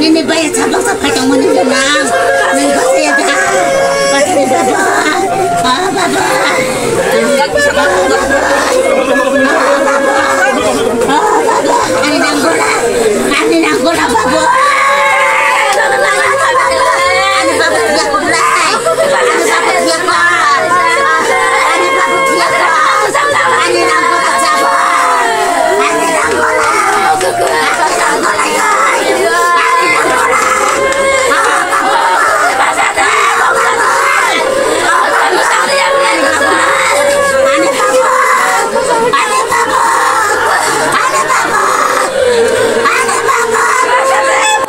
Ini bayar cabang sampai kamu nih tenang. Nih kasih ya dah. Kasih baba. Baba. Ani nanggola. Ani nanggola baba. Ani baba dia kulai. Ani baba dia kuat. Ani baba dia kuat. Ani nanggola cabang. Ani nanggola. Ani nanggola ya. Ada baba.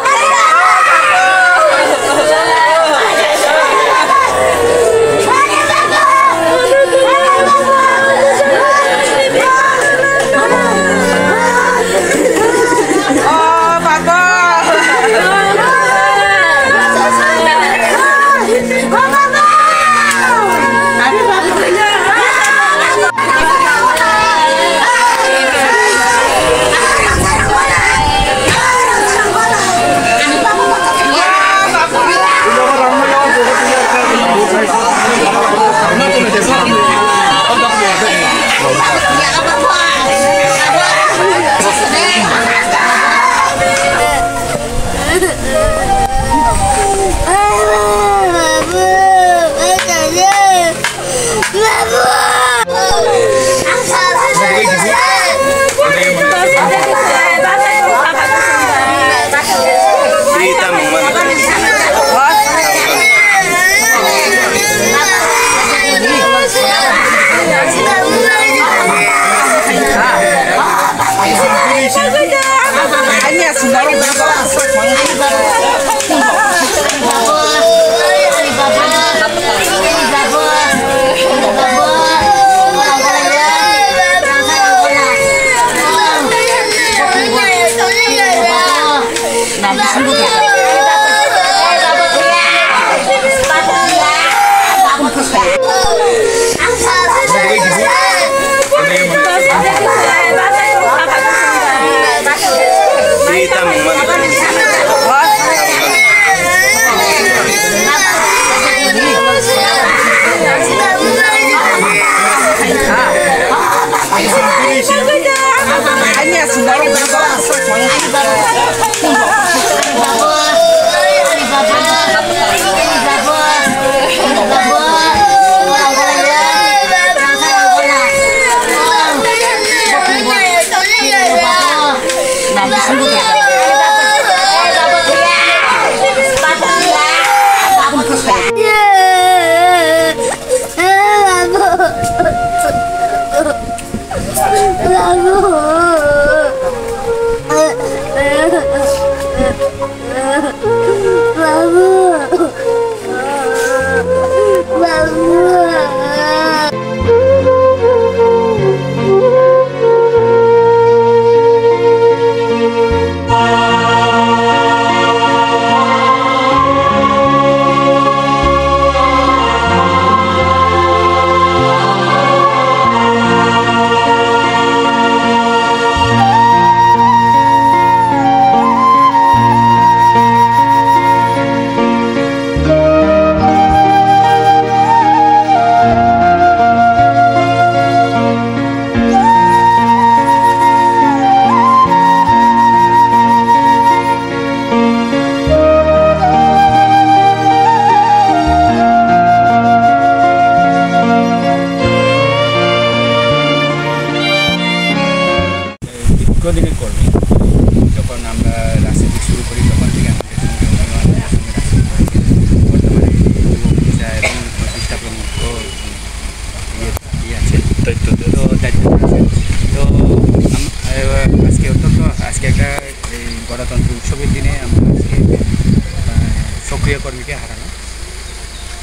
কর্মীকে হারানো।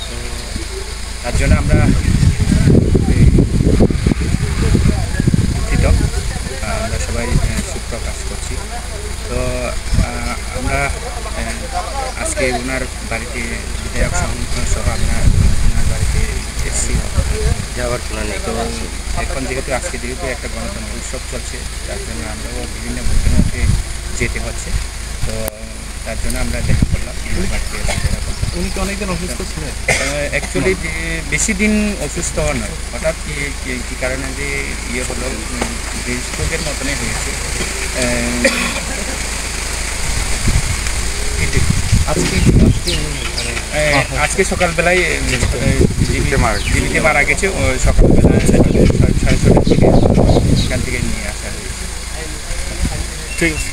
তো তার জন্য আমরা দুঃখিত, আমরা সবাই শোক প্রকাশ করছি। তো আমরা আজকে ওনার বাড়িতে বিধায়ক সহ আমরা ওনার বাড়িতে এসেছি যাওয়ার প্ল্যানে। তো এখন যেহেতু একটা গণতন্ত্র উৎসব চলছে, তার জন্য আমরাও বিভিন্ন ভোটের মধ্যে যেতে হচ্ছে। তো তার জন্য আমরা দেখা করলাম বাড়িতে। উনি কি অনেকদিন অসুস্থ ছিলেন? অ্যাকচুয়ালি বেশি দিন অসুস্থ হওয়া নয়, হঠাৎ কী কারণে যে হলো স্ট্রোকের মতনই হয়েছে। আজকে সকালবেলায় জীবিতে মারা গেছে। সকালবেলা 6:30 থেকে এখান থেকে নিয়ে আসা হয়েছে। ঠিক আছে।